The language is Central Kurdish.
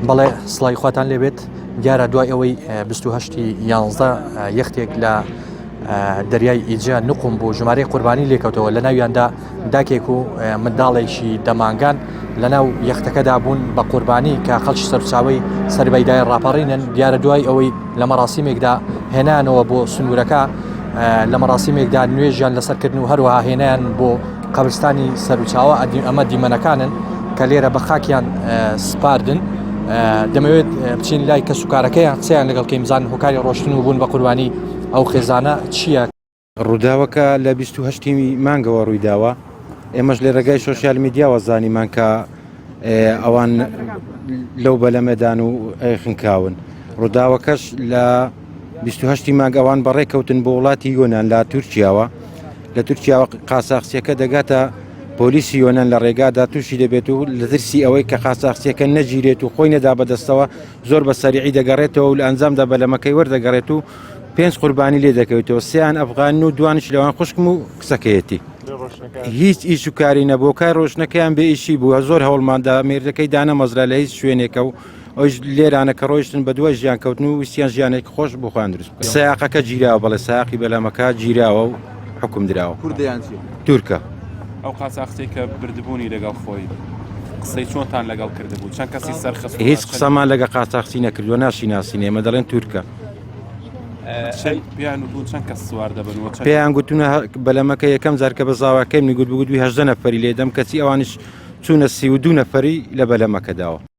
بەڵێ سڵای خواتان لێبێت دیارە دوای ئەوەی 28 11 یەختێک لە دەریای ئیجا نقم بۆ ژمارەی قوربانی لێکەوتەوە لە ناویاندا داکێک و منداڵێکی دەمانگان لە ناو یەختەکەدا بوون بە قوربانی کە خەڵکی سەرچاوی سەربەیدای ڕاپەڕینن دیارە دوای ئەوەی لە مەراسیمێکدا هێنانەوە بۆ سنوورەکە لە مەراسیمێکدا نوێژیان لەسەرکردن و هەروەها هێنیان بۆ قەبرستانی سەرچاوە ئەمە دیمەنەکانن کە لێرە بە خاکیان سپاردن دەمەوێت بچین لای کە سوکارەکەیان قسەیان لەگەڵ کەیمزان هۆکاری ڕۆشتن و بوون بە قوربانی ئەو خێزانە چییە؟ ڕووداوەکە لە 28 مانگەوە ڕوویداوە ئێمەش لێ ڕێگای سۆشیال میدیاوە زانیمان کە ئەوان لەو بەلەمەدان و خنکاون ڕووداوەکەش لە 28 مانگ ئەوان بەڕێکەوتن بۆ وڵاتی یۆنان لە تورکیاوە لە تورکیاوە قاساقچیەکە دەگاتە پۆلیسی یۆنان لە ڕێگادا تووشی دەبێت و لە ترسی ئەوەی کە قاساقچیەکە نەگیرێت و خۆی نەدا بەدەستەوە زۆر بە سەریعی دەگەڕێتەوە و لە ئەنجامدا بەلەمەکەی وەردەگەڕێت و 5 قوربانی لێ دەکەوێتەوە سیان ئەفغان و دوانش لەوان خوشکم و قسەکەیەتی هیچ ئیش و کاری نەبوو کار ڕۆژنەکەیان بێ ئیشی بووە زۆر هەوڵماندا مێردەکەی دانە مەزرا لە هیچ شوێنێکە و ئەوش لێرانە کە ڕۆیشتن بە دوای ژیان کەوتن و ویسیان ژیانێک خۆش بخوان دروست سایقەکە گیراوە بەڵێ ساقی بەلامەکە گیراوە و حکم دراوە تورکە ئەو قاچاقچی کە بردبوونی لەگەڵ خۆی قسەی چۆنتان لەگەڵ کردبوو چەند کەسی سەرخست هیچ قسەمان لەگە قاچاقچی نەکردووە ناشیناسین ئێمە دەڵێن تورکە پیان و چەند کەس سوار دەبنەوە پێیان گوتونە بەلەمەکە یەکەم جارکە بە زاواکەی میگوت بگوت 18 نەفەری لێدەم کەچی ئەوانش چوونە 32 نەفەری لە بەلەمەکەداوە